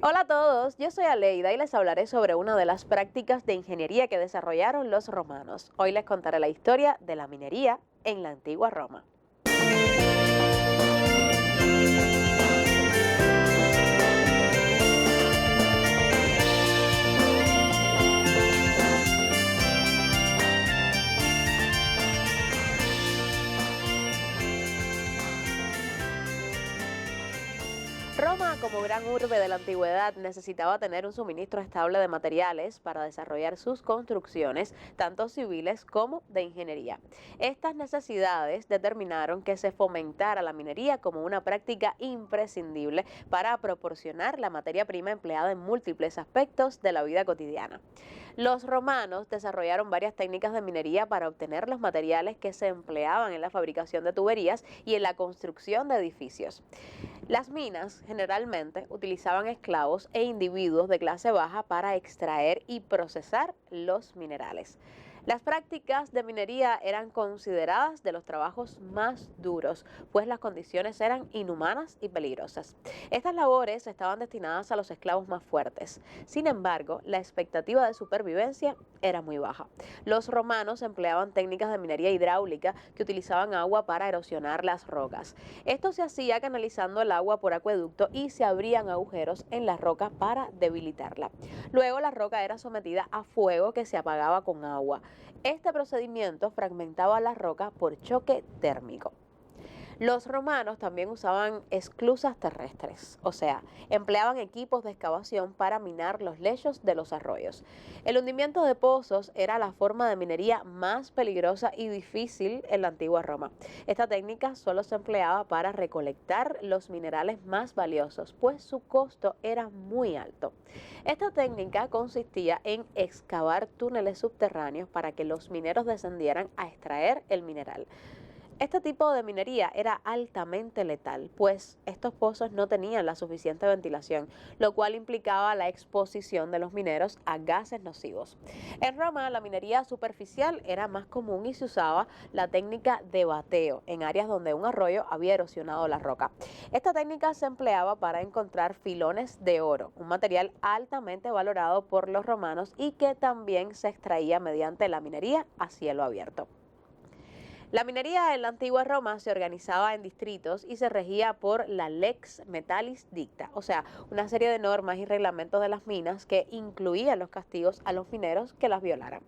Hola a todos, yo soy Aleida y les hablaré sobre una de las prácticas de ingeniería que desarrollaron los romanos. Hoy les contaré la historia de la minería en la antigua Roma. Roma, como gran urbe de la antigüedad, necesitaba tener un suministro estable de materiales para desarrollar sus construcciones, tanto civiles como de ingeniería. Estas necesidades determinaron que se fomentara la minería como una práctica imprescindible para proporcionar la materia prima empleada en múltiples aspectos de la vida cotidiana. Los romanos desarrollaron varias técnicas de minería para obtener los materiales que se empleaban en la fabricación de tuberías y en la construcción de edificios. Las minas generalmente utilizaban esclavos e individuos de clase baja para extraer y procesar los minerales. Las prácticas de minería eran consideradas de los trabajos más duros, pues las condiciones eran inhumanas y peligrosas. Estas labores estaban destinadas a los esclavos más fuertes. Sin embargo, la expectativa de supervivencia era muy baja. Los romanos empleaban técnicas de minería hidráulica que utilizaban agua para erosionar las rocas. Esto se hacía canalizando el agua por acueducto y se abrían agujeros en la roca para debilitarla. Luego la roca era sometida a fuego que se apagaba con agua. Este procedimiento fragmentaba la roca por choque térmico. Los romanos también usaban esclusas terrestres, o sea, empleaban equipos de excavación para minar los lechos de los arroyos. El hundimiento de pozos era la forma de minería más peligrosa y difícil en la antigua Roma. Esta técnica solo se empleaba para recolectar los minerales más valiosos, pues su costo era muy alto. Esta técnica consistía en excavar túneles subterráneos para que los mineros descendieran a extraer el mineral. Este tipo de minería era altamente letal, pues estos pozos no tenían la suficiente ventilación, lo cual implicaba la exposición de los mineros a gases nocivos. En Roma, la minería superficial era más común y se usaba la técnica de bateo en áreas donde un arroyo había erosionado la roca. Esta técnica se empleaba para encontrar filones de oro, un material altamente valorado por los romanos y que también se extraía mediante la minería a cielo abierto. La minería en la antigua Roma se organizaba en distritos y se regía por la Lex Metallis Dicta, o sea, una serie de normas y reglamentos de las minas que incluían los castigos a los mineros que las violaran.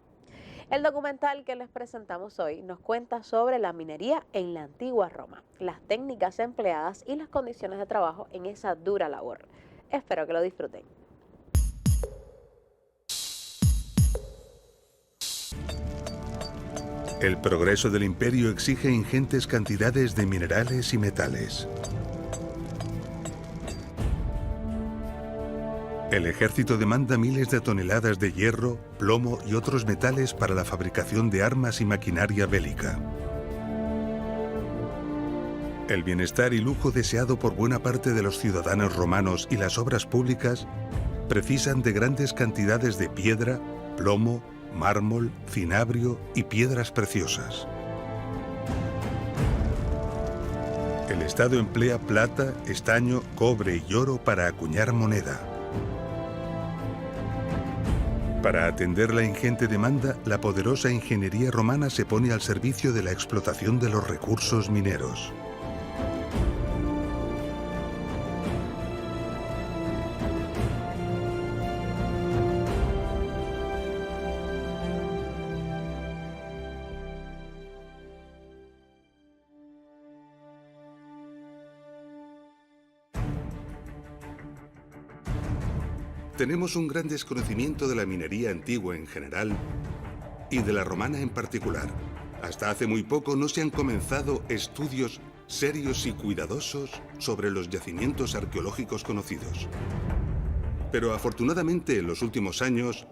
El documental que les presentamos hoy nos cuenta sobre la minería en la antigua Roma, las técnicas empleadas y las condiciones de trabajo en esa dura labor. Espero que lo disfruten. El progreso del imperio exige ingentes cantidades de minerales y metales. El ejército demanda miles de toneladas de hierro, plomo y otros metales para la fabricación de armas y maquinaria bélica. El bienestar y lujo deseado por buena parte de los ciudadanos romanos y las obras públicas precisan de grandes cantidades de piedra, plomo, mármol, cinabrio y piedras preciosas. El Estado emplea plata, estaño, cobre y oro para acuñar moneda. Para atender la ingente demanda, la poderosa ingeniería romana se pone al servicio de la explotación de los recursos mineros. Tenemos un gran desconocimiento de la minería antigua en general y de la romana en particular. Hasta hace muy poco no se han comenzado estudios serios y cuidadosos sobre los yacimientos arqueológicos conocidos. Pero afortunadamente en los últimos años,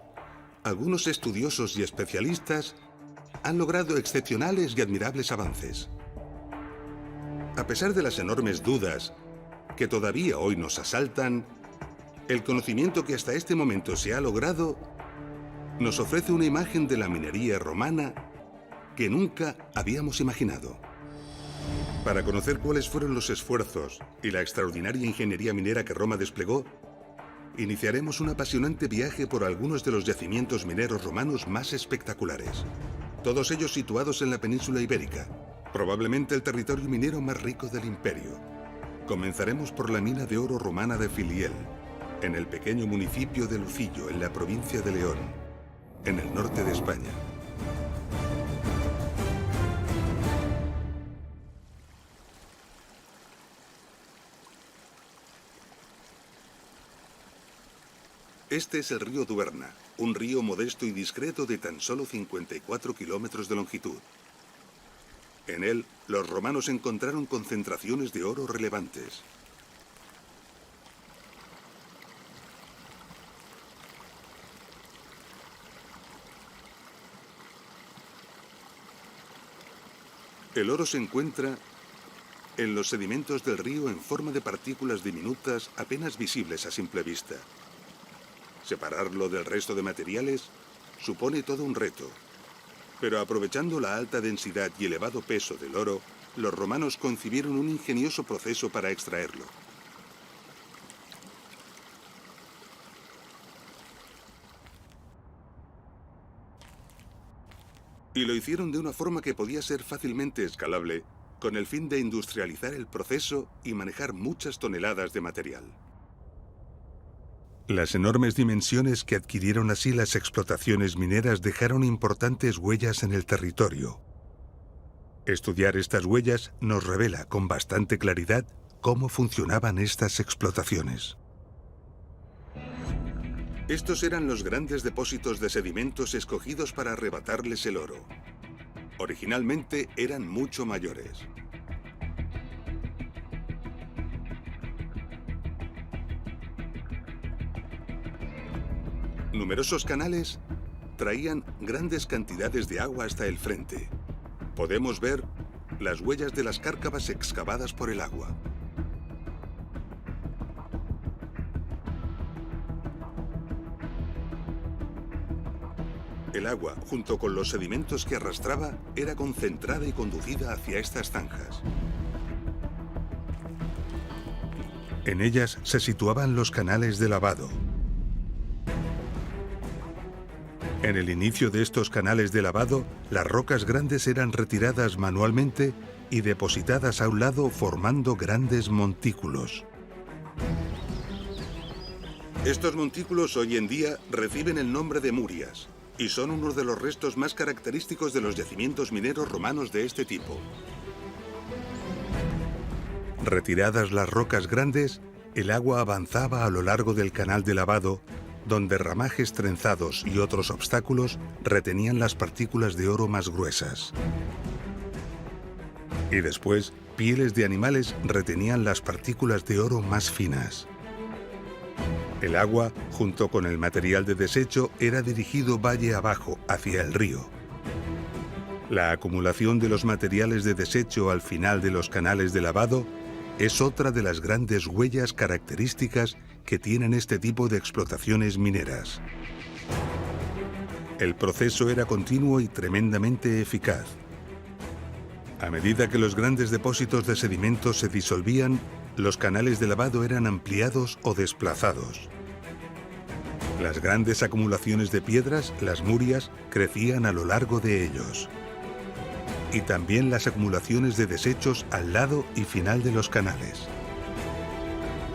algunos estudiosos y especialistas han logrado excepcionales y admirables avances. A pesar de las enormes dudas que todavía hoy nos asaltan, el conocimiento que hasta este momento se ha logrado nos ofrece una imagen de la minería romana que nunca habíamos imaginado. Para conocer cuáles fueron los esfuerzos y la extraordinaria ingeniería minera que Roma desplegó, iniciaremos un apasionante viaje por algunos de los yacimientos mineros romanos más espectaculares. Todos ellos situados en la península ibérica, probablemente el territorio minero más rico del imperio. Comenzaremos por la mina de oro romana de Filiel, en el pequeño municipio de Lucillo, en la provincia de León, en el norte de España. Este es el río Duerna, un río modesto y discreto de tan solo 54 kilómetros de longitud. En él, los romanos encontraron concentraciones de oro relevantes. El oro se encuentra en los sedimentos del río en forma de partículas diminutas apenas visibles a simple vista. Separarlo del resto de materiales supone todo un reto, pero aprovechando la alta densidad y elevado peso del oro, los romanos concibieron un ingenioso proceso para extraerlo. Y lo hicieron de una forma que podía ser fácilmente escalable, con el fin de industrializar el proceso y manejar muchas toneladas de material. Las enormes dimensiones que adquirieron así las explotaciones mineras dejaron importantes huellas en el territorio. Estudiar estas huellas nos revela con bastante claridad cómo funcionaban estas explotaciones. Estos eran los grandes depósitos de sedimentos escogidos para arrebatarles el oro. Originalmente eran mucho mayores. Numerosos canales traían grandes cantidades de agua hasta el frente. Podemos ver las huellas de las cárcavas excavadas por el agua. El agua, junto con los sedimentos que arrastraba, era concentrada y conducida hacia estas zanjas. En ellas se situaban los canales de lavado. En el inicio de estos canales de lavado, las rocas grandes eran retiradas manualmente y depositadas a un lado formando grandes montículos. Estos montículos hoy en día reciben el nombre de murias y son uno de los restos más característicos de los yacimientos mineros romanos de este tipo. Retiradas las rocas grandes, el agua avanzaba a lo largo del canal de lavado, donde ramajes trenzados y otros obstáculos retenían las partículas de oro más gruesas. Y después, pieles de animales retenían las partículas de oro más finas. El agua, junto con el material de desecho, era dirigido valle abajo, hacia el río. La acumulación de los materiales de desecho al final de los canales de lavado es otra de las grandes huellas características que tienen este tipo de explotaciones mineras. El proceso era continuo y tremendamente eficaz. A medida que los grandes depósitos de sedimentos se disolvían, los canales de lavado eran ampliados o desplazados. Las grandes acumulaciones de piedras, las murias, crecían a lo largo de ellos. Y también las acumulaciones de desechos al lado y final de los canales.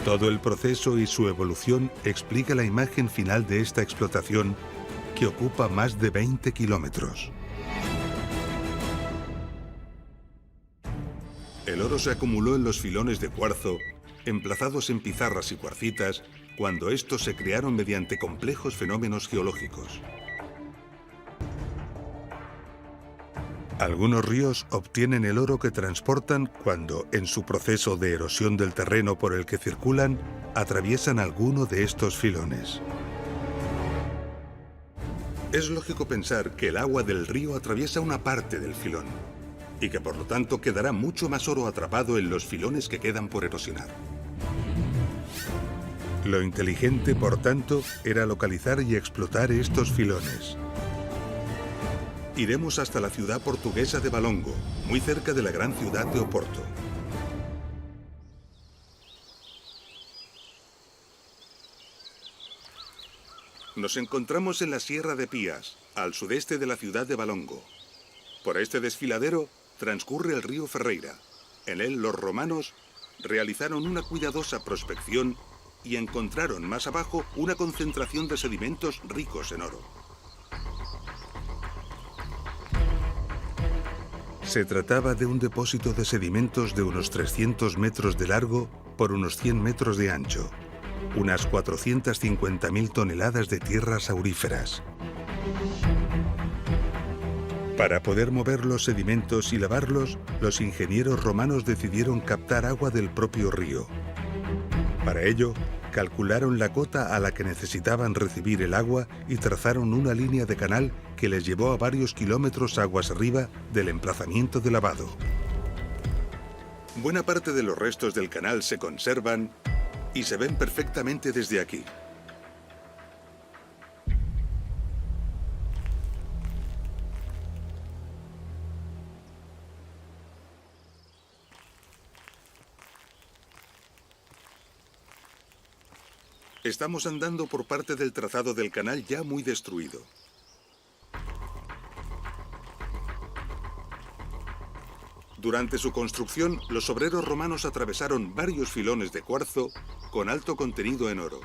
Todo el proceso y su evolución explica la imagen final de esta explotación, que ocupa más de 20 kilómetros. El oro se acumuló en los filones de cuarzo, emplazados en pizarras y cuarcitas, cuando estos se crearon mediante complejos fenómenos geológicos. Algunos ríos obtienen el oro que transportan cuando, en su proceso de erosión del terreno por el que circulan, atraviesan alguno de estos filones. Es lógico pensar que el agua del río atraviesa una parte del filón y que por lo tanto quedará mucho más oro atrapado en los filones que quedan por erosionar. Lo inteligente, por tanto, era localizar y explotar estos filones. Iremos hasta la ciudad portuguesa de Valongo, muy cerca de la gran ciudad de Oporto. Nos encontramos en la Sierra de Pías, al sudeste de la ciudad de Valongo. Por este desfiladero transcurre el río Ferreira. En él los romanos realizaron una cuidadosa prospección y encontraron más abajo una concentración de sedimentos ricos en oro. Se trataba de un depósito de sedimentos de unos 300 metros de largo por unos 100 metros de ancho, unas 450.000 toneladas de tierras auríferas. Para poder mover los sedimentos y lavarlos, los ingenieros romanos decidieron captar agua del propio río. Para ello, calcularon la cota a la que necesitaban recibir el agua y trazaron una línea de canal que les llevó a varios kilómetros aguas arriba del emplazamiento de lavado. Buena parte de los restos del canal se conservan y se ven perfectamente desde aquí. Estamos andando por parte del trazado del canal ya muy destruido. Durante su construcción, los obreros romanos atravesaron varios filones de cuarzo con alto contenido en oro.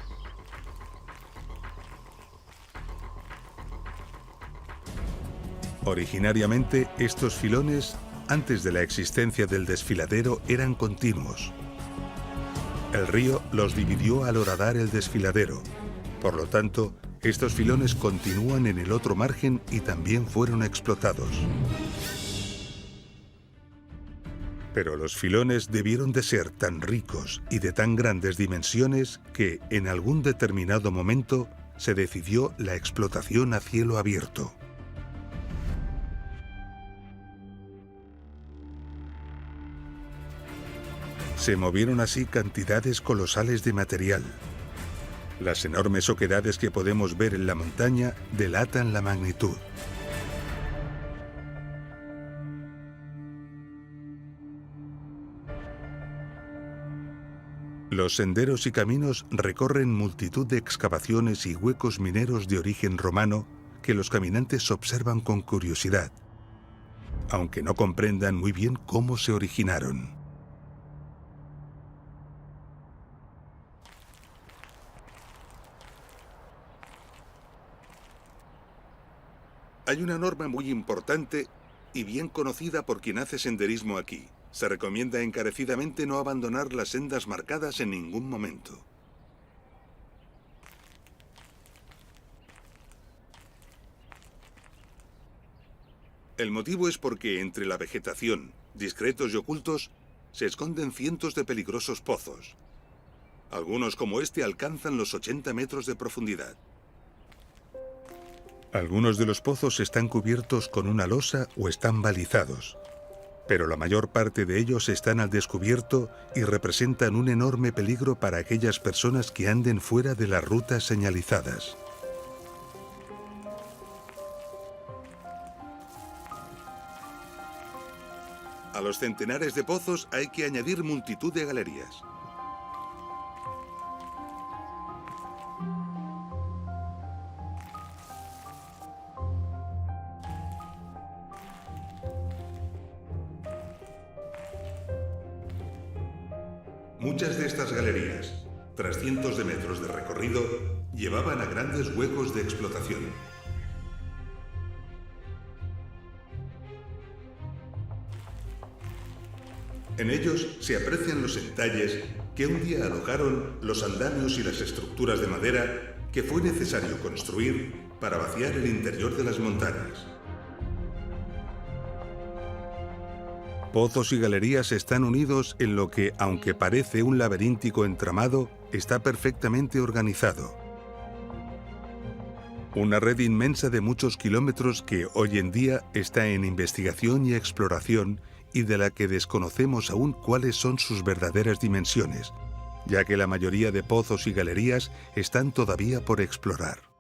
Originariamente, estos filones, antes de la existencia del desfiladero, eran continuos. El río los dividió al horadar el desfiladero. Por lo tanto, estos filones continúan en el otro margen y también fueron explotados. Pero los filones debieron de ser tan ricos y de tan grandes dimensiones que, en algún determinado momento, se decidió la explotación a cielo abierto. Se movieron así cantidades colosales de material. Las enormes oquedades que podemos ver en la montaña delatan la magnitud. Los senderos y caminos recorren multitud de excavaciones y huecos mineros de origen romano que los caminantes observan con curiosidad, aunque no comprendan muy bien cómo se originaron. Hay una norma muy importante y bien conocida por quien hace senderismo aquí. Se recomienda encarecidamente no abandonar las sendas marcadas en ningún momento. El motivo es porque entre la vegetación, discretos y ocultos, se esconden cientos de peligrosos pozos. Algunos como este alcanzan los 80 metros de profundidad. Algunos de los pozos están cubiertos con una losa o están balizados, pero la mayor parte de ellos están al descubierto y representan un enorme peligro para aquellas personas que anden fuera de las rutas señalizadas. A los centenares de pozos hay que añadir multitud de galerías. Muchas de estas galerías, tras cientos de metros de recorrido, llevaban a grandes huecos de explotación. En ellos se aprecian los entalles que un día alojaron los andamios y las estructuras de madera que fue necesario construir para vaciar el interior de las montañas. Pozos y galerías están unidos en lo que, aunque parece un laberíntico entramado, está perfectamente organizado. Una red inmensa de muchos kilómetros que hoy en día está en investigación y exploración y de la que desconocemos aún cuáles son sus verdaderas dimensiones, ya que la mayoría de pozos y galerías están todavía por explorar.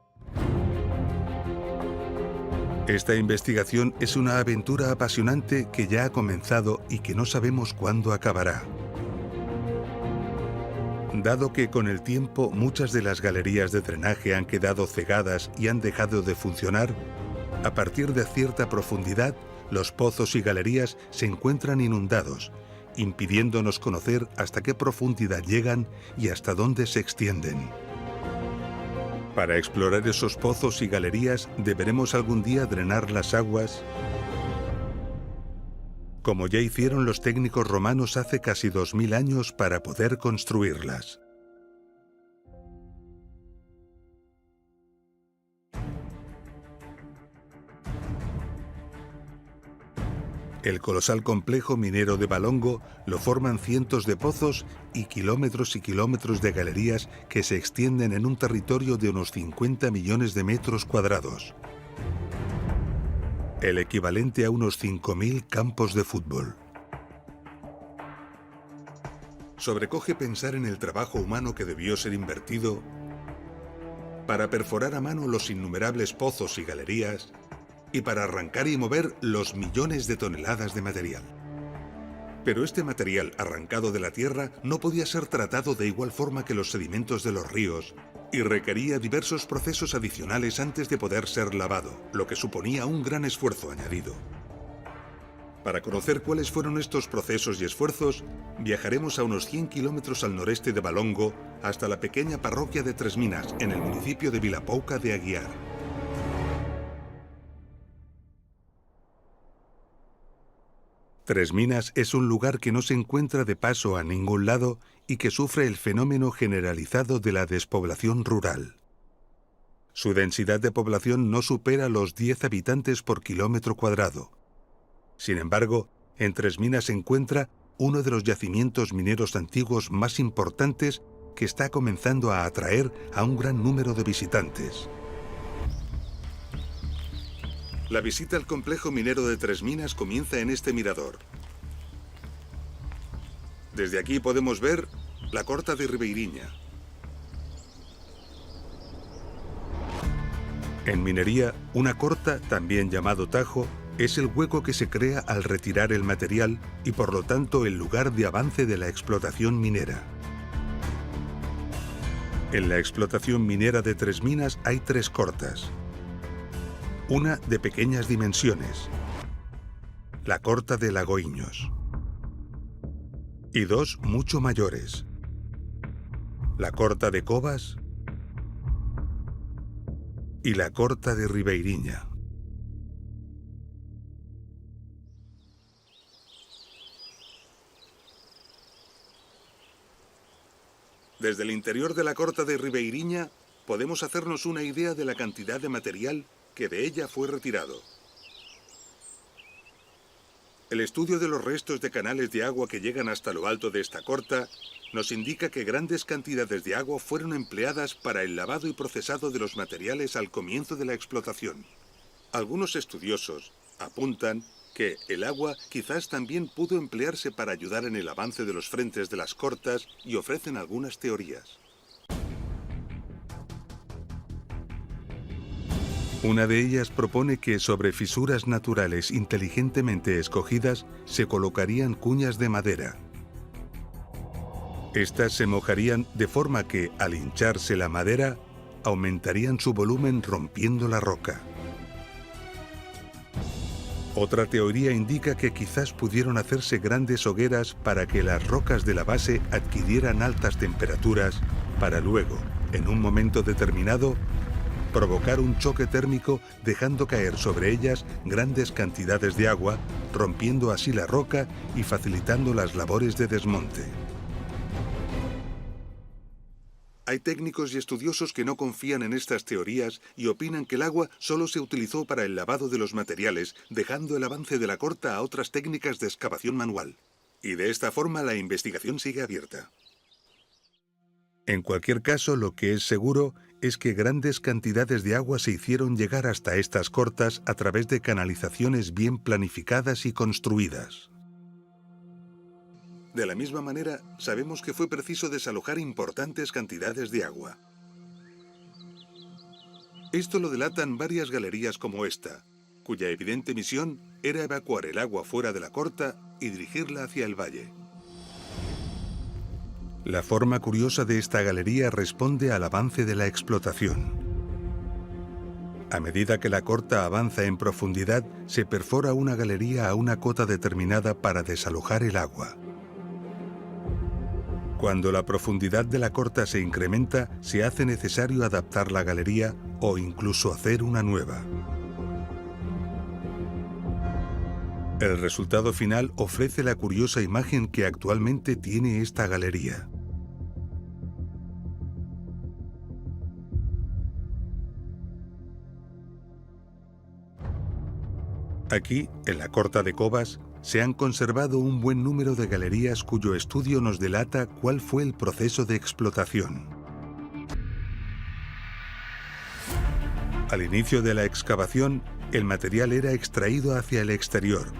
Esta investigación es una aventura apasionante que ya ha comenzado y que no sabemos cuándo acabará. Dado que con el tiempo muchas de las galerías de drenaje han quedado cegadas y han dejado de funcionar, a partir de cierta profundidad, los pozos y galerías se encuentran inundados, impidiéndonos conocer hasta qué profundidad llegan y hasta dónde se extienden. Para explorar esos pozos y galerías, deberemos algún día drenar las aguas, como ya hicieron los técnicos romanos hace casi 2000 años para poder construirlas. El colosal complejo minero de Valongo lo forman cientos de pozos y kilómetros de galerías que se extienden en un territorio de unos 50 millones de metros cuadrados, el equivalente a unos 5.000 campos de fútbol. Sobrecoge pensar en el trabajo humano que debió ser invertido para perforar a mano los innumerables pozos y galerías y para arrancar y mover los millones de toneladas de material. Pero este material arrancado de la tierra no podía ser tratado de igual forma que los sedimentos de los ríos y requería diversos procesos adicionales antes de poder ser lavado, lo que suponía un gran esfuerzo añadido. Para conocer cuáles fueron estos procesos y esfuerzos, viajaremos a unos 100 kilómetros al noreste de Valongo hasta la pequeña parroquia de Tres Minas, en el municipio de Vilapouca de Aguiar. Tres Minas es un lugar que no se encuentra de paso a ningún lado y que sufre el fenómeno generalizado de la despoblación rural. Su densidad de población no supera los 10 habitantes por kilómetro cuadrado. Sin embargo, en Tres Minas se encuentra uno de los yacimientos mineros antiguos más importantes que está comenzando a atraer a un gran número de visitantes. La visita al complejo minero de Tres Minas comienza en este mirador. Desde aquí podemos ver la Corta de Ribeiriña. En minería, una corta, también llamado tajo, es el hueco que se crea al retirar el material y por lo tanto el lugar de avance de la explotación minera. En la explotación minera de Tres Minas hay 3 cortas. Una de pequeñas dimensiones, la Corta de Lagoiños, y 2 mucho mayores, la Corta de Covas y la Corta de Ribeiriña. Desde el interior de la Corta de Ribeiriña podemos hacernos una idea de la cantidad de material que de ella fue retirado. El estudio de los restos de canales de agua que llegan hasta lo alto de esta corta nos indica que grandes cantidades de agua fueron empleadas para el lavado y procesado de los materiales al comienzo de la explotación. Algunos estudiosos apuntan que el agua quizás también pudo emplearse para ayudar en el avance de los frentes de las cortas y ofrecen algunas teorías. Una de ellas propone que sobre fisuras naturales inteligentemente escogidas se colocarían cuñas de madera. Estas se mojarían de forma que, al hincharse la madera, aumentarían su volumen rompiendo la roca. Otra teoría indica que quizás pudieron hacerse grandes hogueras para que las rocas de la base adquirieran altas temperaturas para luego, en un momento determinado, provocar un choque térmico dejando caer sobre ellas grandes cantidades de agua, rompiendo así la roca y facilitando las labores de desmonte. Hay técnicos y estudiosos que no confían en estas teorías y opinan que el agua solo se utilizó para el lavado de los materiales, dejando el avance de la corta a otras técnicas de excavación manual. Y de esta forma la investigación sigue abierta. En cualquier caso, lo que es seguro es que grandes cantidades de agua se hicieron llegar hasta estas cortas a través de canalizaciones bien planificadas y construidas. De la misma manera, sabemos que fue preciso desalojar importantes cantidades de agua. Esto lo delatan varias galerías como esta, cuya evidente misión era evacuar el agua fuera de la corta y dirigirla hacia el valle. La forma curiosa de esta galería responde al avance de la explotación. A medida que la corta avanza en profundidad, se perfora una galería a una cota determinada para desalojar el agua. Cuando la profundidad de la corta se incrementa, se hace necesario adaptar la galería o incluso hacer una nueva. El resultado final ofrece la curiosa imagen que actualmente tiene esta galería. Aquí, en la Corta de Cobas, se han conservado un buen número de galerías cuyo estudio nos delata cuál fue el proceso de explotación. Al inicio de la excavación, el material era extraído hacia el exterior.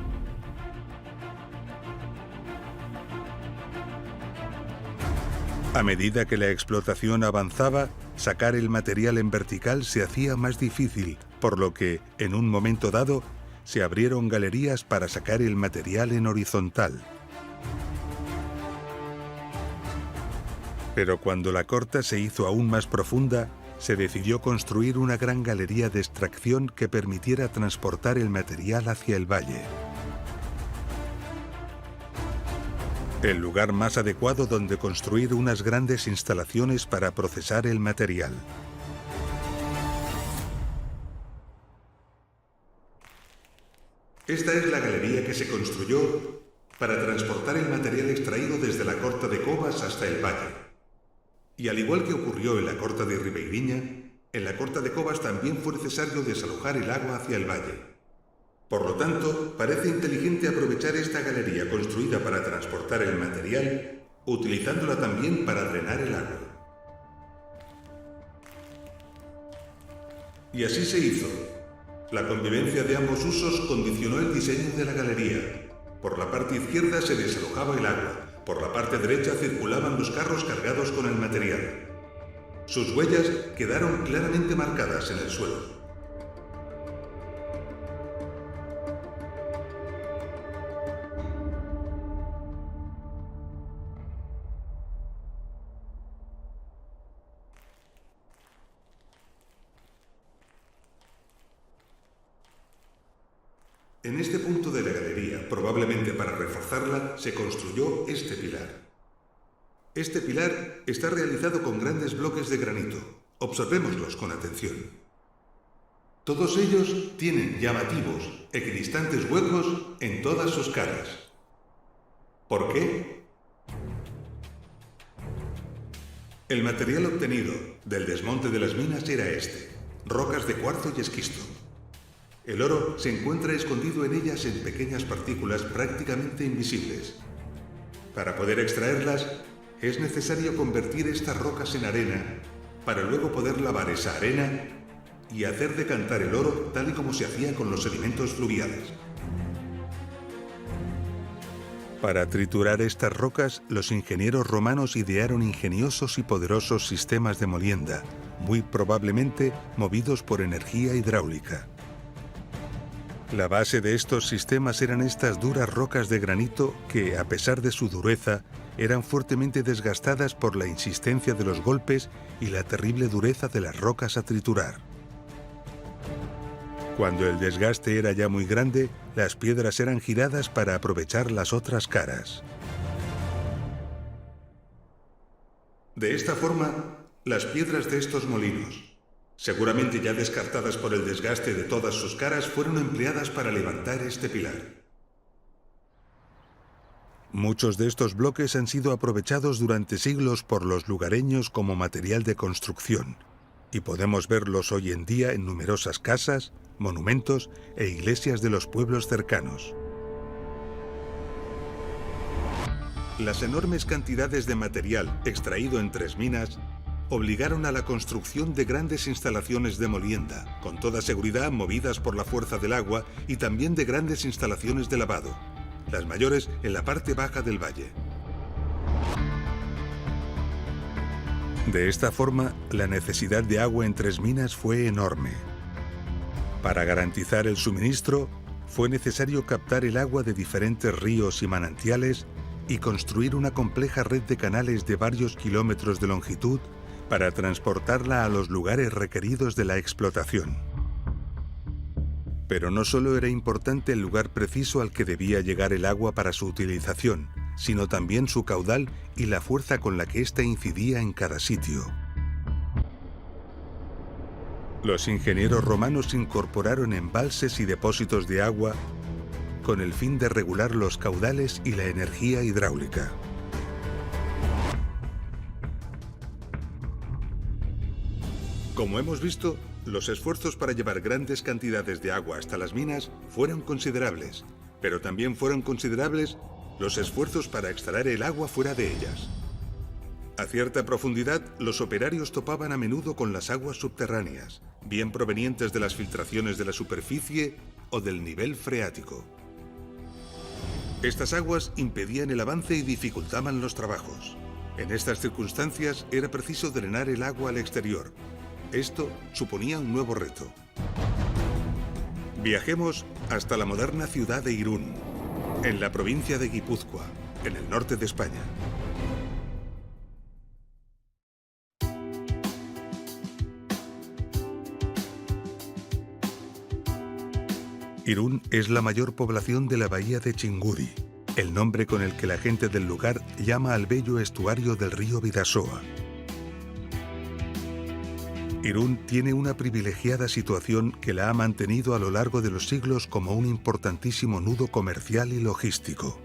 A medida que la explotación avanzaba, sacar el material en vertical se hacía más difícil, por lo que, en un momento dado, se abrieron galerías para sacar el material en horizontal. Pero cuando la corta se hizo aún más profunda, se decidió construir una gran galería de extracción que permitiera transportar el material hacia el valle. El lugar más adecuado donde construir unas grandes instalaciones para procesar el material. Esta es la galería que se construyó para transportar el material extraído desde la Corta de Cobas hasta el valle. Y al igual que ocurrió en la Corta de Ribeiriña, en la Corta de Cobas también fue necesario desalojar el agua hacia el valle. Por lo tanto, parece inteligente aprovechar esta galería construida para transportar el material, utilizándola también para drenar el agua. Y así se hizo. La convivencia de ambos usos condicionó el diseño de la galería. Por la parte izquierda se desalojaba el agua, por la parte derecha circulaban los carros cargados con el material. Sus huellas quedaron claramente marcadas en el suelo. En este punto de la galería, probablemente para reforzarla, se construyó este pilar. Este pilar está realizado con grandes bloques de granito. Observémoslos con atención. Todos ellos tienen llamativos, equidistantes huecos en todas sus caras. ¿Por qué? El material obtenido del desmonte de las minas era este: rocas de cuarzo y esquisto. El oro se encuentra escondido en ellas en pequeñas partículas prácticamente invisibles. Para poder extraerlas, es necesario convertir estas rocas en arena, para luego poder lavar esa arena y hacer decantar el oro tal y como se hacía con los sedimentos fluviales. Para triturar estas rocas, los ingenieros romanos idearon ingeniosos y poderosos sistemas de molienda, muy probablemente movidos por energía hidráulica. La base de estos sistemas eran estas duras rocas de granito que, a pesar de su dureza, eran fuertemente desgastadas por la insistencia de los golpes y la terrible dureza de las rocas a triturar. Cuando el desgaste era ya muy grande, las piedras eran giradas para aprovechar las otras caras. De esta forma, las piedras de estos molinos, seguramente ya descartadas por el desgaste de todas sus caras, fueron empleadas para levantar este pilar. Muchos de estos bloques han sido aprovechados durante siglos por los lugareños como material de construcción, y podemos verlos hoy en día en numerosas casas, monumentos e iglesias de los pueblos cercanos. Las enormes cantidades de material extraído en Tres Minas obligaron a la construcción de grandes instalaciones de molienda, con toda seguridad movidas por la fuerza del agua, y también de grandes instalaciones de lavado, las mayores en la parte baja del valle. De esta forma, la necesidad de agua en Tres Minas fue enorme. Para garantizar el suministro, fue necesario captar el agua de diferentes ríos y manantiales y construir una compleja red de canales de varios kilómetros de longitud para transportarla a los lugares requeridos de la explotación. Pero no solo era importante el lugar preciso al que debía llegar el agua para su utilización, sino también su caudal y la fuerza con la que ésta incidía en cada sitio. Los ingenieros romanos incorporaron embalses y depósitos de agua con el fin de regular los caudales y la energía hidráulica. Como hemos visto, los esfuerzos para llevar grandes cantidades de agua hasta las minas fueron considerables, pero también fueron considerables los esfuerzos para extraer el agua fuera de ellas. A cierta profundidad, los operarios topaban a menudo con las aguas subterráneas, bien provenientes de las filtraciones de la superficie o del nivel freático. Estas aguas impedían el avance y dificultaban los trabajos. En estas circunstancias era preciso drenar el agua al exterior. Esto suponía un nuevo reto. Viajemos hasta la moderna ciudad de Irún, en la provincia de Guipúzcoa, en el norte de España. Irún es la mayor población de la bahía de Chingudi, el nombre con el que la gente del lugar llama al bello estuario del río Bidasoa. Irún tiene una privilegiada situación que la ha mantenido a lo largo de los siglos como un importantísimo nudo comercial y logístico.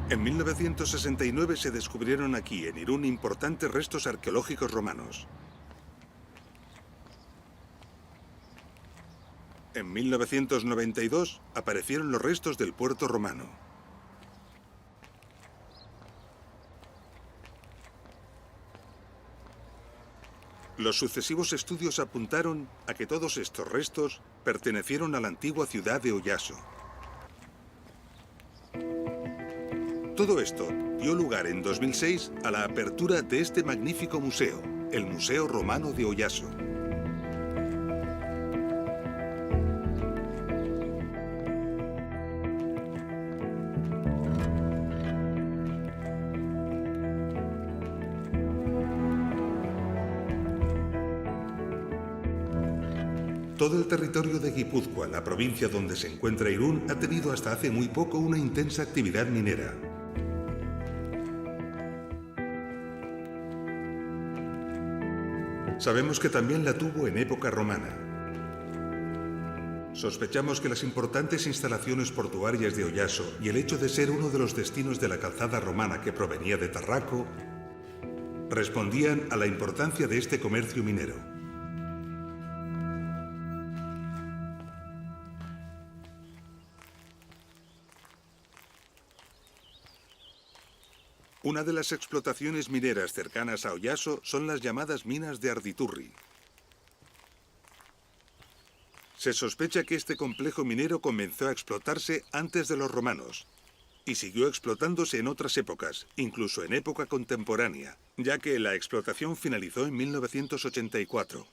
En 1969 se descubrieron aquí, en Irún, importantes restos arqueológicos romanos. En 1992 aparecieron los restos del puerto romano. Los sucesivos estudios apuntaron a que todos estos restos pertenecieron a la antigua ciudad de Oyaso. Todo esto dio lugar en 2006 a la apertura de este magnífico museo, el Museo Romano de Oyaso. Todo el territorio de Guipúzcoa, la provincia donde se encuentra Irún, ha tenido hasta hace muy poco una intensa actividad minera. Sabemos que también la tuvo en época romana. Sospechamos que las importantes instalaciones portuarias de Oyaso y el hecho de ser uno de los destinos de la calzada romana que provenía de Tarraco respondían a la importancia de este comercio minero. Una de las explotaciones mineras cercanas a Oyaso son las llamadas minas de Arditurri. Se sospecha que este complejo minero comenzó a explotarse antes de los romanos y siguió explotándose en otras épocas, incluso en época contemporánea, ya que la explotación finalizó en 1984.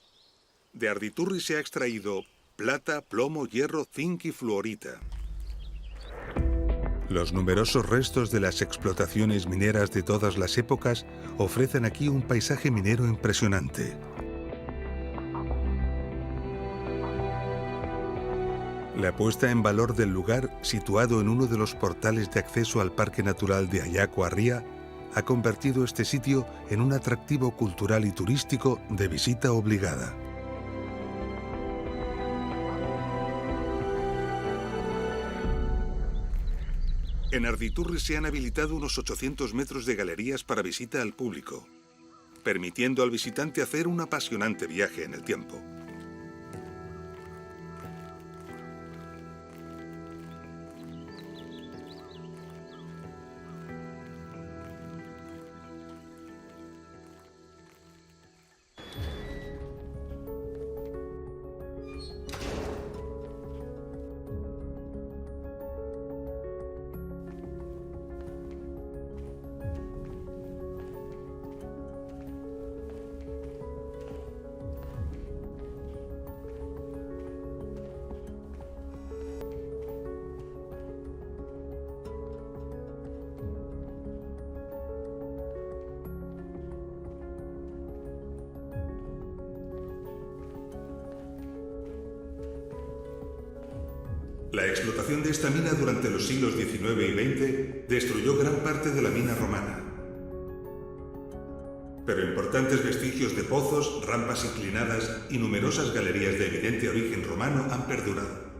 De Arditurri se ha extraído plata, plomo, hierro, zinc y fluorita. Los numerosos restos de las explotaciones mineras de todas las épocas ofrecen aquí un paisaje minero impresionante. La puesta en valor del lugar, situado en uno de los portales de acceso al Parque Natural de Ayaco Arría, ha convertido este sitio en un atractivo cultural y turístico de visita obligada. En Arditurri se han habilitado unos 800 metros de galerías para visita al público, permitiendo al visitante hacer un apasionante viaje en el tiempo. La explotación de esta mina durante los siglos XIX y XX destruyó gran parte de la mina romana. Pero importantes vestigios de pozos, rampas inclinadas y numerosas galerías de evidente origen romano han perdurado.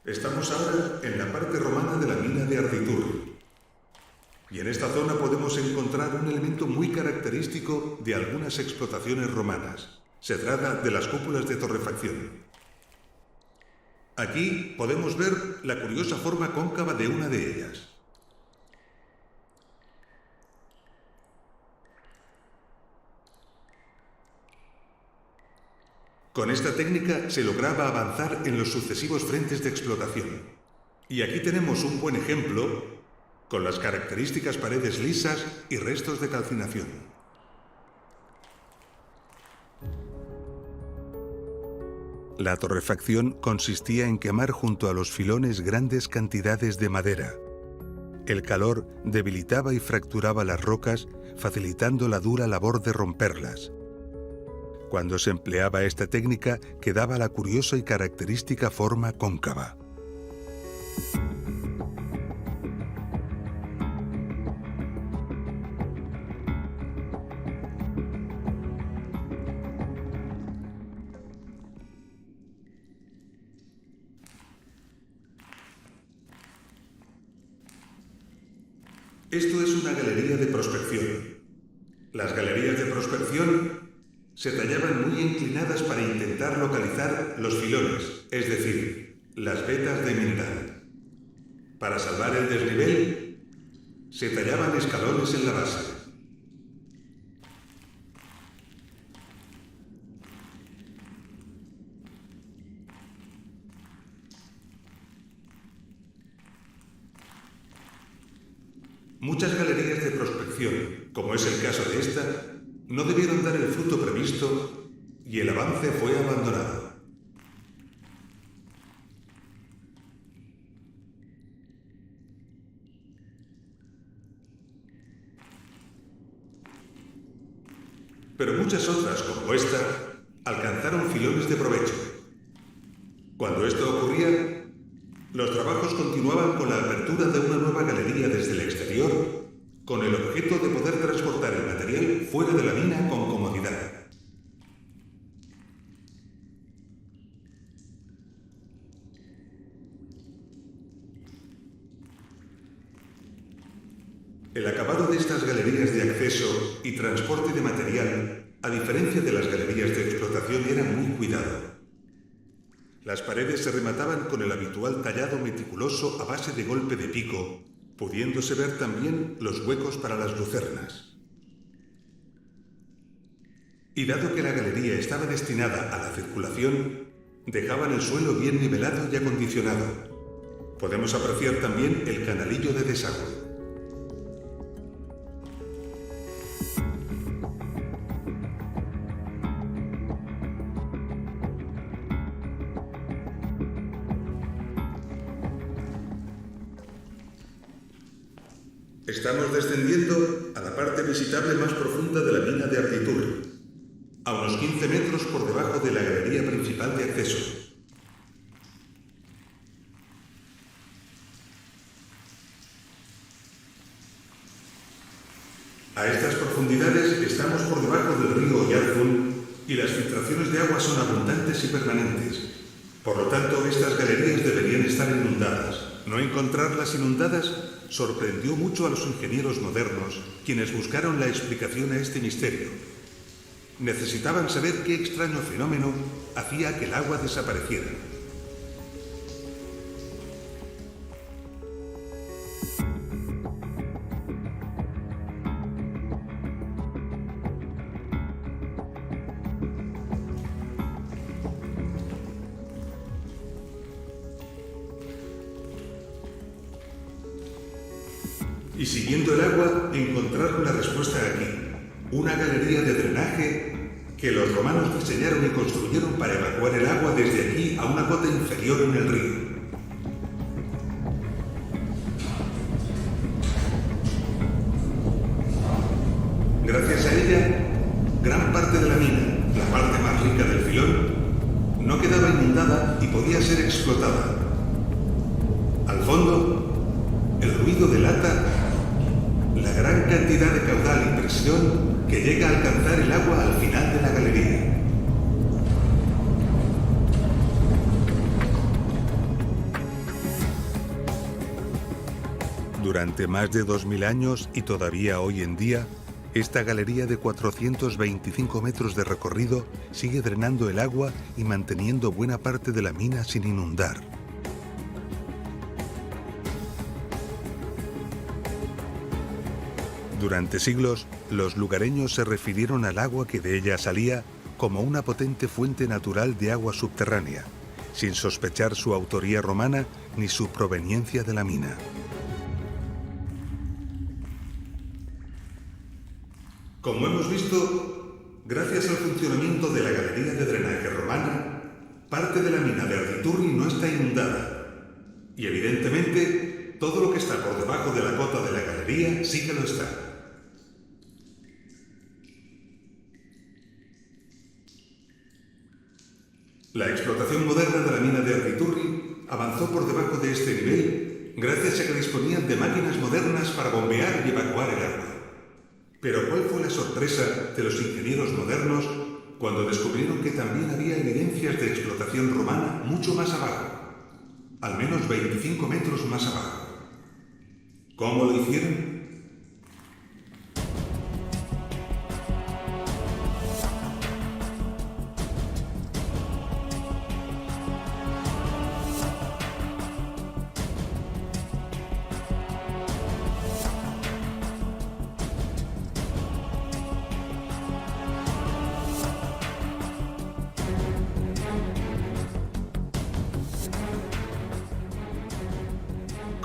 Estamos ahora en la parte romana de la mina de Arditur. Y en esta zona podemos encontrar un elemento muy característico de algunas explotaciones romanas. Se trata de las cúpulas de torrefacción. Aquí podemos ver la curiosa forma cóncava de una de ellas. Con esta técnica se lograba avanzar en los sucesivos frentes de explotación. Y aquí tenemos un buen ejemplo con las características paredes lisas y restos de calcinación. La torrefacción consistía en quemar junto a los filones grandes cantidades de madera. El calor debilitaba y fracturaba las rocas, facilitando la dura labor de romperlas. Cuando se empleaba esta técnica, quedaba la curiosa y característica forma cóncava. Esto es una galería de prospección. Las galerías de prospección se tallaban muy inclinadas para intentar localizar los filones, es decir, las vetas de mendal. Para salvar el desnivel, se tallaban escalones en la base. Muchas galerías de prospección, como es el caso de esta, no debieron dar el fruto previsto y el avance fue abandonado. Pero muchas otras, como esta, alcanzaron filones de provecho. Cuando esto ocurría, los trabajos continuaban con la apertura de una nueva galería desde el exterior, con el objeto de poder transportar el material fuera de la mina con comodidad. El acabado de estas galerías de acceso y transporte de material, a diferencia de las galerías de explotación, era muy cuidado. Las paredes se remataban con el habitual tallado meticuloso a base de golpe de pico, pudiéndose ver también los huecos para las lucernas. Y dado que la galería estaba destinada a la circulación, dejaban el suelo bien nivelado y acondicionado. Podemos apreciar también el canalillo de desagüe. Estamos descendiendo a la parte visitable más profunda de la mina de Arditur, a unos 15 metros por debajo de la galería principal de acceso. A estas profundidades estamos por debajo del río Oyarzun y las filtraciones de agua son abundantes y permanentes. Por lo tanto, estas galerías deberían estar inundadas. No encontrarlas inundadas sorprendió mucho a los ingenieros modernos, quienes buscaron la explicación a este misterio. Necesitaban saber qué extraño fenómeno hacía que el agua desapareciera. Y siguiendo el agua, encontraron la respuesta aquí. Una galería de drenaje que los romanos diseñaron y construyeron para evacuar el agua desde aquí a una cota inferior en el río. Gracias a ella, gran parte de la mina, la parte más rica del filón, no quedaba inundada y podía ser explotada. Al fondo, el ruido delata la gran cantidad de caudal y presión que llega a alcanzar el agua al final de la galería. Durante más de 2000 años y todavía hoy en día, esta galería de 425 metros de recorrido sigue drenando el agua y manteniendo buena parte de la mina sin inundar. Durante siglos, los lugareños se refirieron al agua que de ella salía como una potente fuente natural de agua subterránea, sin sospechar su autoría romana ni su proveniencia de la mina. Como hemos visto, gracias al funcionamiento de la galería de drenaje romana, parte de la mina de Arditurri no está inundada. Y evidentemente, todo lo que está por debajo de la cota de la galería sí que lo está. La explotación moderna de la mina de Arditurri avanzó por debajo de este nivel gracias a que disponían de máquinas modernas para bombear y evacuar el agua. Pero ¿cuál fue la sorpresa de los ingenieros modernos cuando descubrieron que también había evidencias de explotación romana mucho más abajo? Al menos 25 metros más abajo. ¿Cómo lo hicieron?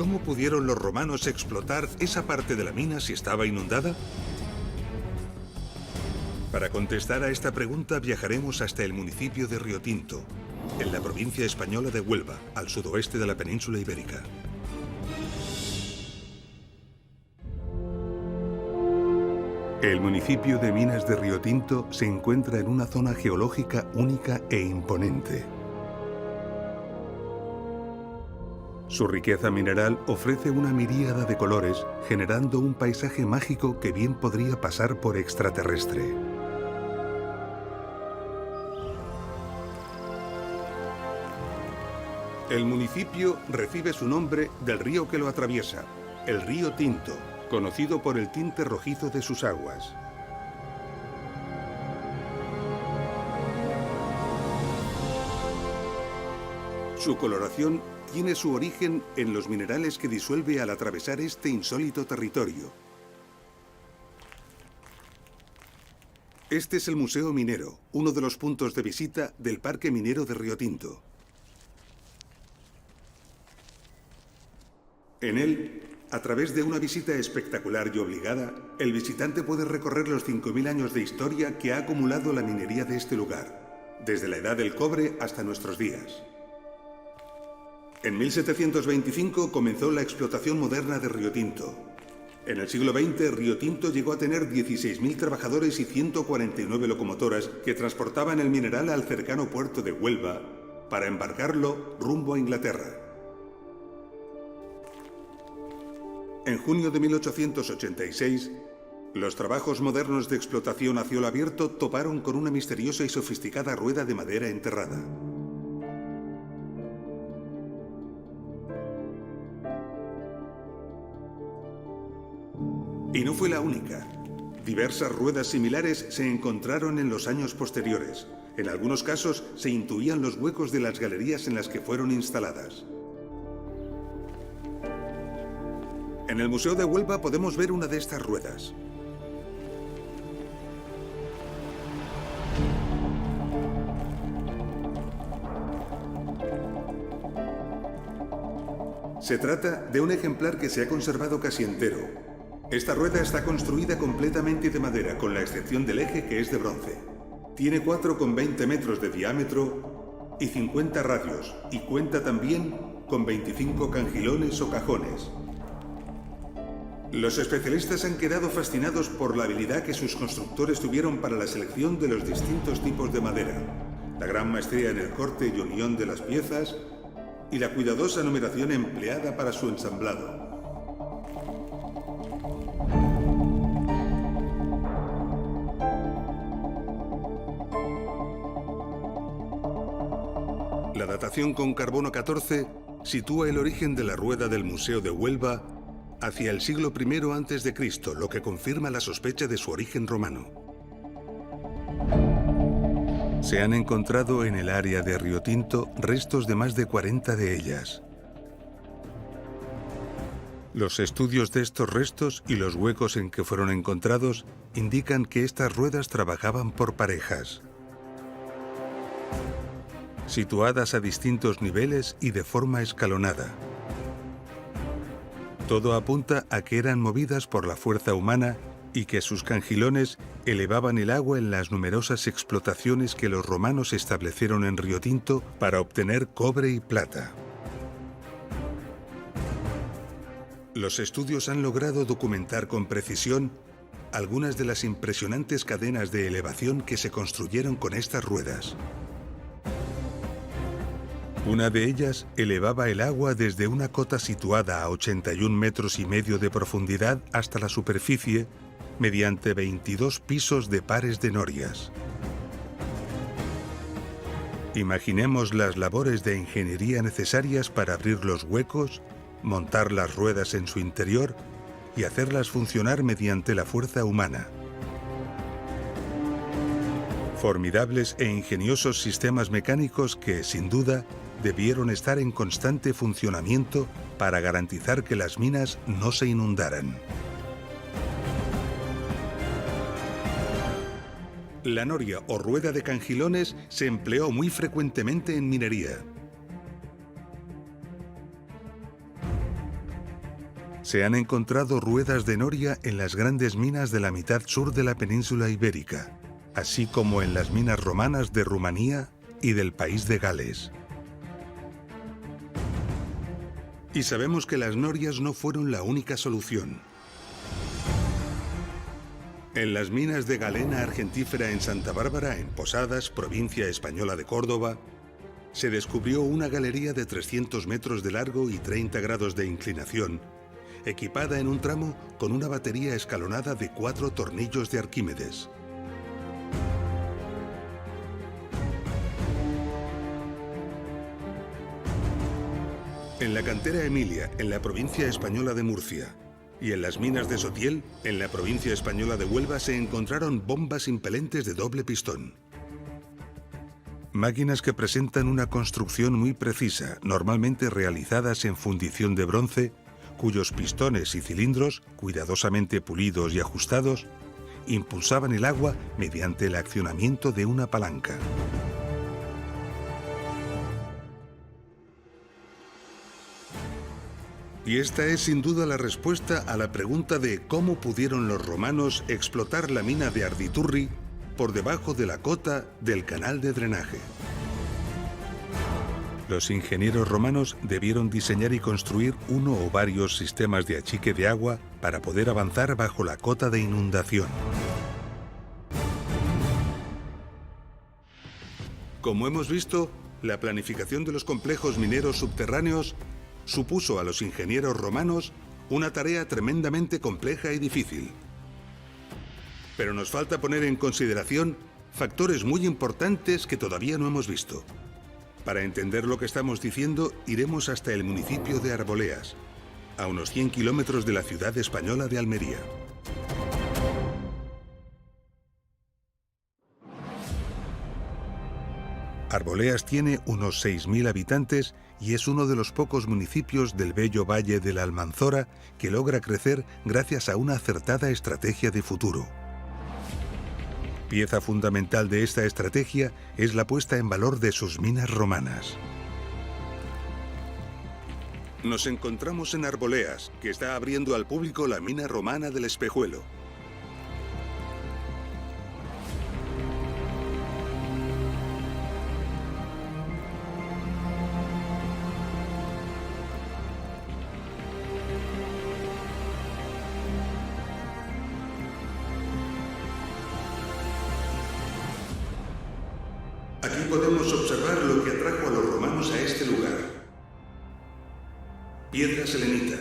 ¿Cómo pudieron los romanos explotar esa parte de la mina si estaba inundada? Para contestar a esta pregunta viajaremos hasta el municipio de Riotinto, en la provincia española de Huelva, al sudoeste de la península ibérica. El municipio de Minas de Riotinto se encuentra en una zona geológica única e imponente. Su riqueza mineral ofrece una miríada de colores, generando un paisaje mágico que bien podría pasar por extraterrestre. El municipio recibe su nombre del río que lo atraviesa, el río Tinto, conocido por el tinte rojizo de sus aguas. Su coloración tiene su origen en los minerales que disuelve al atravesar este insólito territorio. Este es el Museo Minero, uno de los puntos de visita del Parque Minero de Riotinto. En él, a través de una visita espectacular y obligada, el visitante puede recorrer los 5000 años de historia que ha acumulado la minería de este lugar, desde la edad del cobre hasta nuestros días. En 1725 comenzó la explotación moderna de Riotinto. En el siglo XX, Riotinto llegó a tener 16.000 trabajadores y 149 locomotoras que transportaban el mineral al cercano puerto de Huelva para embarcarlo rumbo a Inglaterra. En junio de 1886, los trabajos modernos de explotación a cielo abierto toparon con una misteriosa y sofisticada rueda de madera enterrada. Y no fue la única. Diversas ruedas similares se encontraron en los años posteriores. En algunos casos se intuían los huecos de las galerías en las que fueron instaladas. En el Museo de Huelva podemos ver una de estas ruedas. Se trata de un ejemplar que se ha conservado casi entero. Esta rueda está construida completamente de madera, con la excepción del eje que es de bronce. Tiene 4,20 metros de diámetro y 50 radios, y cuenta también con 25 cangilones o cajones. Los especialistas han quedado fascinados por la habilidad que sus constructores tuvieron para la selección de los distintos tipos de madera, la gran maestría en el corte y unión de las piezas y la cuidadosa numeración empleada para su ensamblado. La datación con carbono 14 sitúa el origen de la rueda del Museo de Huelva hacia el siglo I a.C., lo que confirma la sospecha de su origen romano. Se han encontrado en el área de Riotinto restos de más de 40 de ellas. Los estudios de estos restos y los huecos en que fueron encontrados indican que estas ruedas trabajaban por parejas, situadas a distintos niveles y de forma escalonada. Todo apunta a que eran movidas por la fuerza humana y que sus cangilones elevaban el agua en las numerosas explotaciones que los romanos establecieron en Riotinto para obtener cobre y plata. Los estudios han logrado documentar con precisión algunas de las impresionantes cadenas de elevación que se construyeron con estas ruedas. Una de ellas elevaba el agua desde una cota situada a 81 metros y medio de profundidad hasta la superficie mediante 22 pisos de pares de norias. Imaginemos las labores de ingeniería necesarias para abrir los huecos, montar las ruedas en su interior y hacerlas funcionar mediante la fuerza humana. Formidables e ingeniosos sistemas mecánicos que, sin duda, debieron estar en constante funcionamiento para garantizar que las minas no se inundaran. La noria o rueda de cangilones se empleó muy frecuentemente en minería. Se han encontrado ruedas de noria en las grandes minas de la mitad sur de la península ibérica, así como en las minas romanas de Rumanía y del país de Gales. Y sabemos que las norias no fueron la única solución. En las minas de galena argentífera en Santa Bárbara, en Posadas, provincia española de Córdoba, se descubrió una galería de 300 metros de largo y 30 grados de inclinación, equipada en un tramo con una batería escalonada de 4 tornillos de Arquímedes. En la cantera Emilia, en la provincia española de Murcia, y en las minas de Sotiel, en la provincia española de Huelva, se encontraron bombas impelentes de doble pistón. Máquinas que presentan una construcción muy precisa, normalmente realizadas en fundición de bronce, cuyos pistones y cilindros, cuidadosamente pulidos y ajustados, impulsaban el agua mediante el accionamiento de una palanca. Y esta es sin duda la respuesta a la pregunta de cómo pudieron los romanos explotar la mina de Arditurri por debajo de la cota del canal de drenaje. Los ingenieros romanos debieron diseñar y construir uno o varios sistemas de achique de agua para poder avanzar bajo la cota de inundación. Como hemos visto, la planificación de los complejos mineros subterráneos supuso a los ingenieros romanos una tarea tremendamente compleja y difícil. Pero nos falta poner en consideración factores muy importantes que todavía no hemos visto. Para entender lo que estamos diciendo, iremos hasta el municipio de Arboleas, a unos 100 kilómetros de la ciudad española de Almería. Arboleas tiene unos 6.000 habitantes y es uno de los pocos municipios del bello valle de la Almanzora que logra crecer gracias a una acertada estrategia de futuro. Pieza fundamental de esta estrategia es la puesta en valor de sus minas romanas. Nos encontramos en Arboleas, que está abriendo al público la mina romana del Espejuelo. Aquí podemos observar lo que atrajo a los romanos a este lugar. Piedra selenita.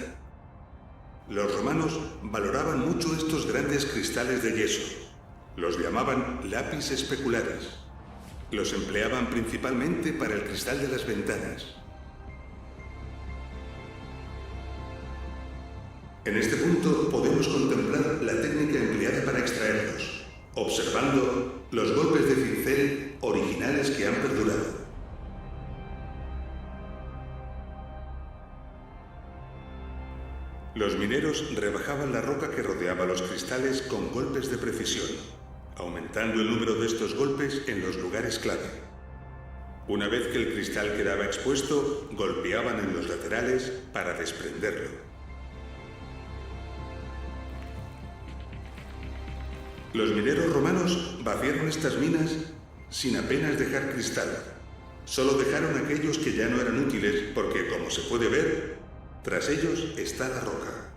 Los romanos valoraban mucho estos grandes cristales de yeso. Los llamaban lapis specularis. Los empleaban principalmente para el cristal de las ventanas. En este punto podemos contemplar la técnica empleada para extraerlos, observando los golpes de cincel originales que han perdurado. Los mineros rebajaban la roca que rodeaba los cristales con golpes de precisión, aumentando el número de estos golpes en los lugares clave. Una vez que el cristal quedaba expuesto, golpeaban en los laterales para desprenderlo. Los mineros romanos vaciaron estas minas sin apenas dejar cristal. Solo dejaron aquellos que ya no eran útiles porque, como se puede ver, tras ellos está la roca.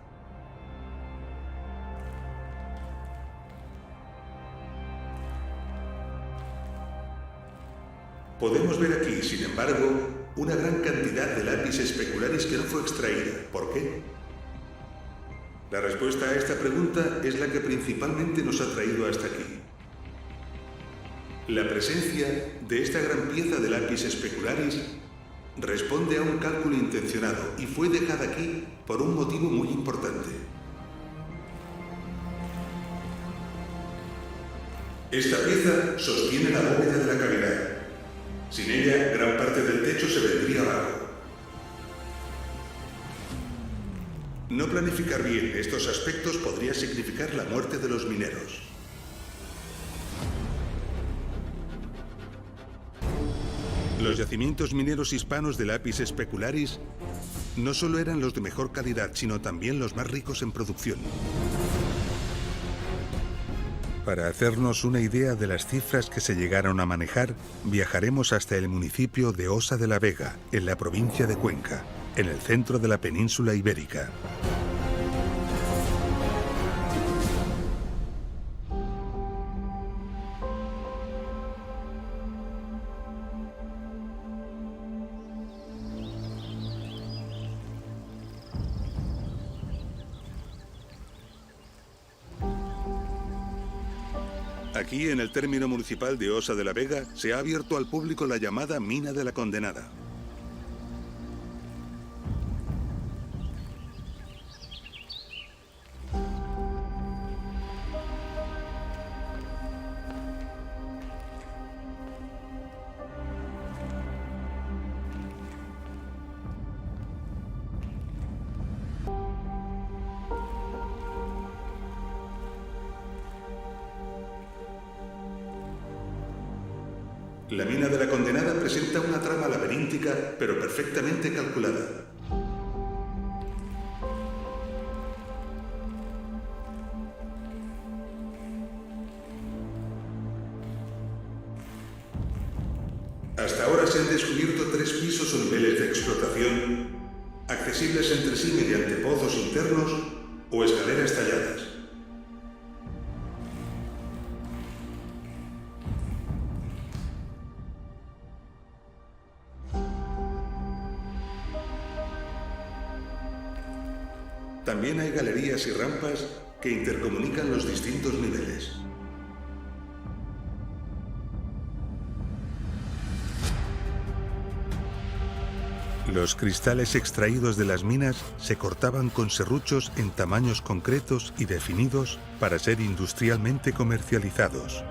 Podemos ver aquí, sin embargo, una gran cantidad de lapis specularis que no fue extraída. ¿Por qué? La respuesta a esta pregunta es la que principalmente nos ha traído hasta aquí. La presencia de esta gran pieza de lapis specularis responde a un cálculo intencionado y fue dejada aquí por un motivo muy importante. Esta pieza sostiene la bóveda de la cavidad. Sin ella, gran parte del techo se vendría abajo. No planificar bien estos aspectos podría significar la muerte de los mineros. Los yacimientos mineros hispanos de lapis specularis no solo eran los de mejor calidad, sino también los más ricos en producción. Para hacernos una idea de las cifras que se llegaron a manejar, viajaremos hasta el municipio de Osa de la Vega, en la provincia de Cuenca, en el centro de la península ibérica. Aquí, en el término municipal de Osa de la Vega, se ha abierto al público la llamada Mina de la Condenada. La mina de la Condenada presenta una trama laberíntica, pero perfectamente calculada. Hasta ahora se han descubierto 3 pisos o niveles de explotación, accesibles entre sí mediante pozos internos o escaleras talladas. También hay galerías y rampas que intercomunican los distintos niveles. Los cristales extraídos de las minas se cortaban con serruchos en tamaños concretos y definidos para ser industrialmente comercializados.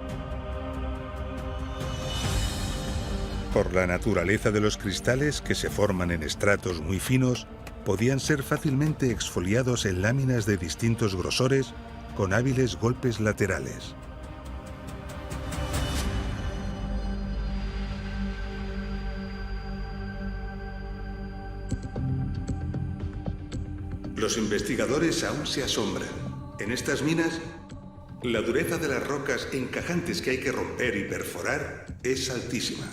Por la naturaleza de los cristales, que se forman en estratos muy finos, podían ser fácilmente exfoliados en láminas de distintos grosores con hábiles golpes laterales. Los investigadores aún se asombran. En estas minas, la dureza de las rocas encajantes que hay que romper y perforar es altísima.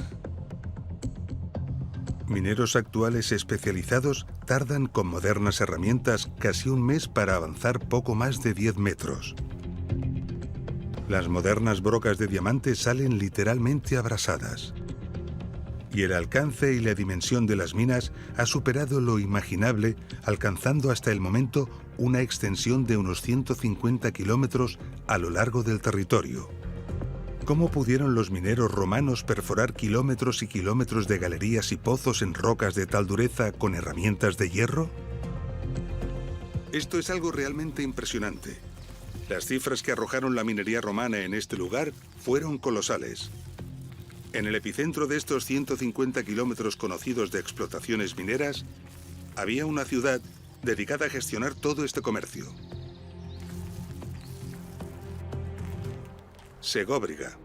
Mineros actuales especializados tardan con modernas herramientas casi un mes para avanzar poco más de 10 metros. Las modernas brocas de diamante salen literalmente abrasadas. y el alcance y la dimensión de las minas ha superado lo imaginable, alcanzando hasta el momento una extensión de unos 150 kilómetros a lo largo del territorio. ¿Cómo pudieron los mineros romanos perforar kilómetros y kilómetros de galerías y pozos en rocas de tal dureza con herramientas de hierro? Esto es algo realmente impresionante. Las cifras que arrojaron la minería romana en este lugar fueron colosales. En el epicentro de estos 150 kilómetros conocidos de explotaciones mineras, había una ciudad dedicada a gestionar todo este comercio. Segóbriga.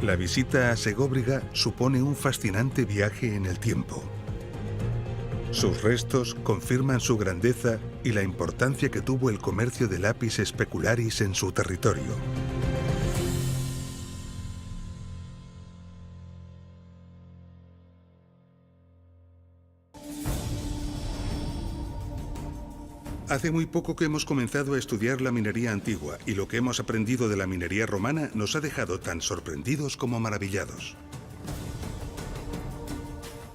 La visita a Segóbriga supone un fascinante viaje en el tiempo. Sus restos confirman su grandeza y la importancia que tuvo el comercio de lapis specularis en su territorio. Hace muy poco que hemos comenzado a estudiar la minería antigua y lo que hemos aprendido de la minería romana nos ha dejado tan sorprendidos como maravillados.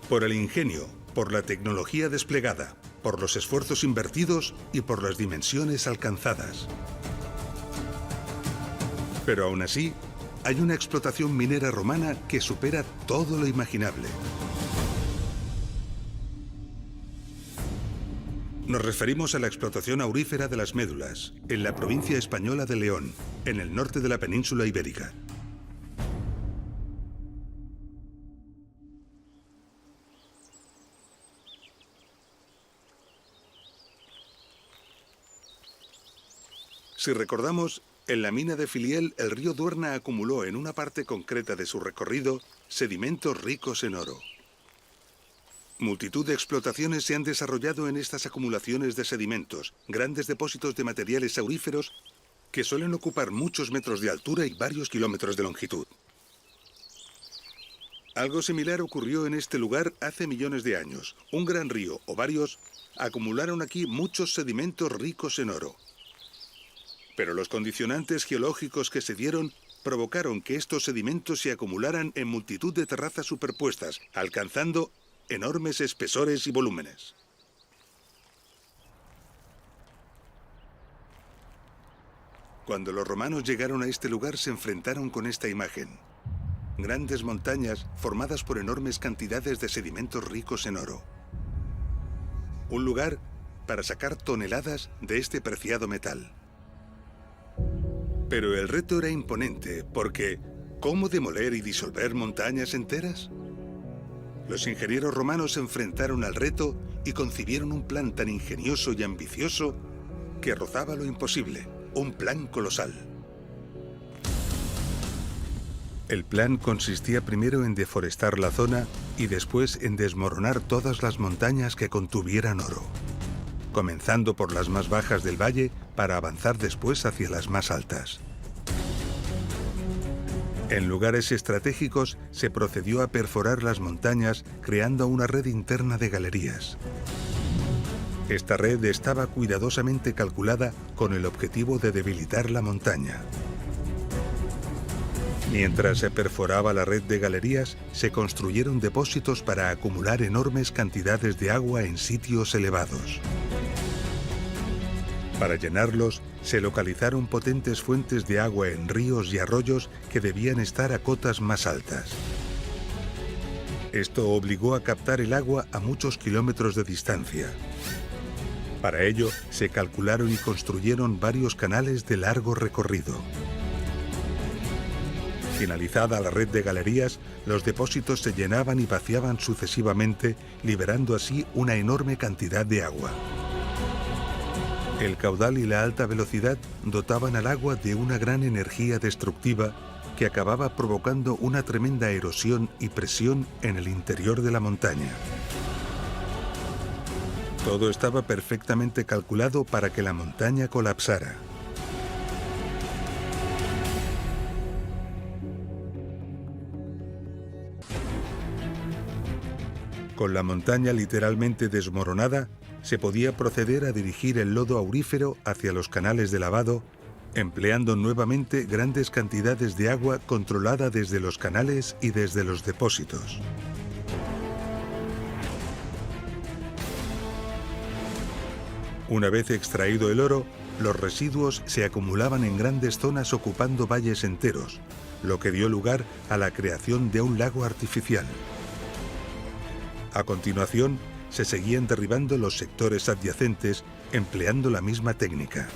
Por el ingenio, por la tecnología desplegada, por los esfuerzos invertidos y por las dimensiones alcanzadas. Pero aún así, hay una explotación minera romana que supera todo lo imaginable. Nos referimos a la explotación aurífera de las Médulas, en la provincia española de León, en el norte de la península ibérica. Si recordamos, en la mina de Filiel el río Duerna acumuló en una parte concreta de su recorrido sedimentos ricos en oro. Multitud de explotaciones se han desarrollado en estas acumulaciones de sedimentos, grandes depósitos de materiales auríferos que suelen ocupar muchos metros de altura y varios kilómetros de longitud. Algo similar ocurrió en este lugar hace millones de años. Un gran río, o varios, acumularon aquí muchos sedimentos ricos en oro. Pero los condicionantes geológicos que se dieron provocaron que estos sedimentos se acumularan en multitud de terrazas superpuestas, alcanzando enormes espesores y volúmenes. Cuando los romanos llegaron a este lugar se enfrentaron con esta imagen. Grandes montañas formadas por enormes cantidades de sedimentos ricos en oro. Un lugar para sacar toneladas de este preciado metal. Pero el reto era imponente porque ¿cómo demoler y disolver montañas enteras? Los ingenieros romanos se enfrentaron al reto y concibieron un plan tan ingenioso y ambicioso que rozaba lo imposible, un plan colosal. El plan consistía primero en deforestar la zona y después en desmoronar todas las montañas que contuvieran oro, comenzando por las más bajas del valle para avanzar después hacia las más altas. En lugares estratégicos se procedió a perforar las montañas creando una red interna de galerías. Esta red estaba cuidadosamente calculada con el objetivo de debilitar la montaña. Mientras se perforaba la red de galerías, se construyeron depósitos para acumular enormes cantidades de agua en sitios elevados. Para llenarlos, se localizaron potentes fuentes de agua en ríos y arroyos que debían estar a cotas más altas. Esto obligó a captar el agua a muchos kilómetros de distancia. Para ello, se calcularon y construyeron varios canales de largo recorrido. Finalizada la red de galerías, los depósitos se llenaban y vaciaban sucesivamente, liberando así una enorme cantidad de agua. El caudal y la alta velocidad dotaban al agua de una gran energía destructiva que acababa provocando una tremenda erosión y presión en el interior de la montaña. Todo estaba perfectamente calculado para que la montaña colapsara. Con la montaña literalmente desmoronada, se podía proceder a dirigir el lodo aurífero hacia los canales de lavado empleando nuevamente grandes cantidades de agua controlada desde los canales y desde los depósitos. Una vez extraído el oro, los residuos se acumulaban en grandes zonas ocupando valles enteros, lo que dio lugar a la creación de un lago artificial. A continuación, se seguían derribando los sectores adyacentes empleando la misma técnica.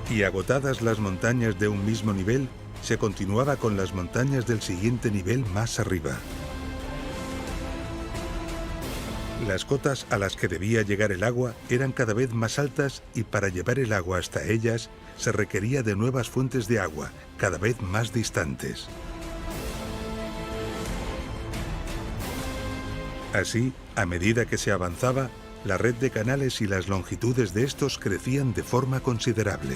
Y agotadas las montañas de un mismo nivel, se continuaba con las montañas del siguiente nivel más arriba. Las cotas a las que debía llegar el agua eran cada vez más altas y para llevar el agua hasta ellas se requería de nuevas fuentes de agua, cada vez más distantes. Así, a medida que se avanzaba, la red de canales y las longitudes de estos crecían de forma considerable.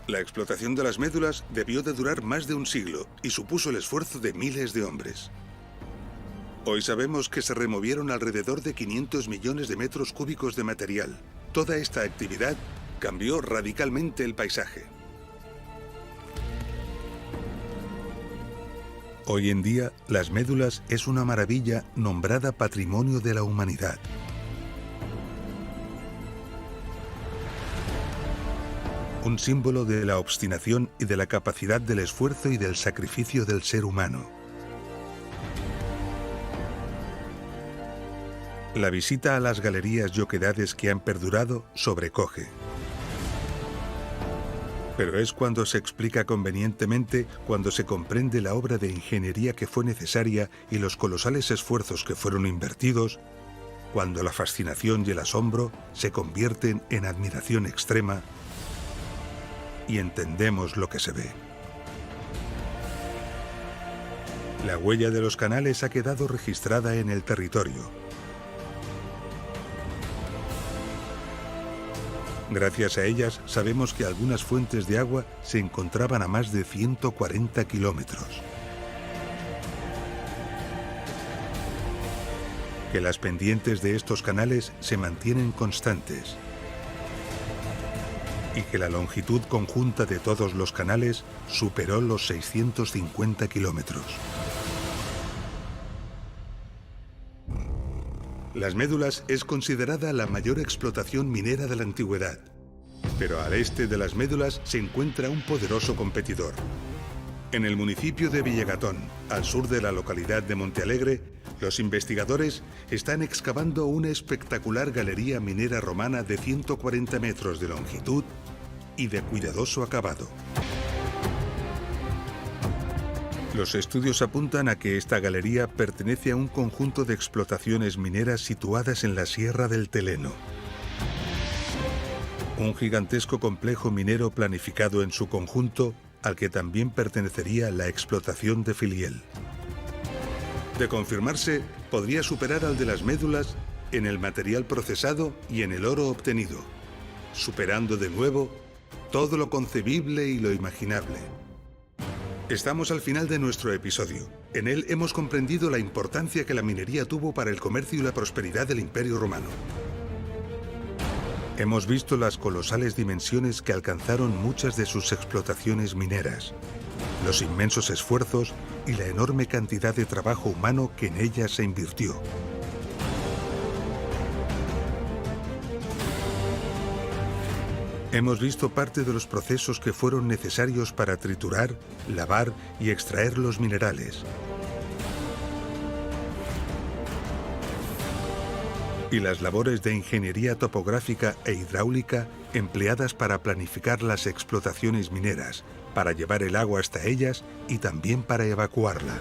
La explotación de las médulas debió de durar más de un siglo y supuso el esfuerzo de miles de hombres. Hoy sabemos que se removieron alrededor de 500 millones de metros cúbicos de material. Toda esta actividad cambió radicalmente el paisaje. Hoy en día, las médulas es una maravilla nombrada Patrimonio de la Humanidad. Un símbolo de la obstinación y de la capacidad del esfuerzo y del sacrificio del ser humano. La visita a las galerías y oquedades que han perdurado sobrecoge. Pero es cuando se explica convenientemente, cuando se comprende la obra de ingeniería que fue necesaria y los colosales esfuerzos que fueron invertidos, cuando la fascinación y el asombro se convierten en admiración extrema y entendemos lo que se ve. La huella de los canales ha quedado registrada en el territorio. Gracias a ellas sabemos que algunas fuentes de agua se encontraban a más de 140 kilómetros. Que las pendientes de estos canales se mantienen constantes. Y que la longitud conjunta de todos los canales superó los 650 kilómetros. Las médulas es considerada la mayor explotación minera de la antigüedad. Pero al este de las médulas se encuentra un poderoso competidor. En el municipio de Villagatón, al sur de la localidad de Montealegre, los investigadores están excavando una espectacular galería minera romana de 140 metros de longitud y de cuidadoso acabado. Los estudios apuntan a que esta galería pertenece a un conjunto de explotaciones mineras situadas en la Sierra del Teleno. Un gigantesco complejo minero planificado en su conjunto, al que también pertenecería la explotación de Filiel. De confirmarse, podría superar al de las médulas en el material procesado y en el oro obtenido, superando de nuevo todo lo concebible y lo imaginable. Estamos al final de nuestro episodio. En él hemos comprendido la importancia que la minería tuvo para el comercio y la prosperidad del Imperio Romano. Hemos visto las colosales dimensiones que alcanzaron muchas de sus explotaciones mineras, los inmensos esfuerzos y la enorme cantidad de trabajo humano que en ellas se invirtió. Hemos visto parte de los procesos que fueron necesarios para triturar, lavar y extraer los minerales. Y las labores de ingeniería topográfica e hidráulica empleadas para planificar las explotaciones mineras, para llevar el agua hasta ellas y también para evacuarla.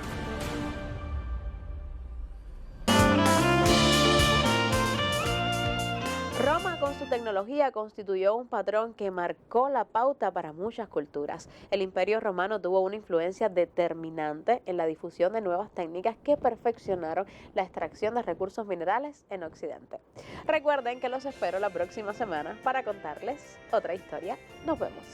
Roma con su tecnología constituyó un patrón que marcó la pauta para muchas culturas. El Imperio Romano tuvo una influencia determinante en la difusión de nuevas técnicas que perfeccionaron la extracción de recursos minerales en Occidente. Recuerden que los espero la próxima semana para contarles otra historia. Nos vemos.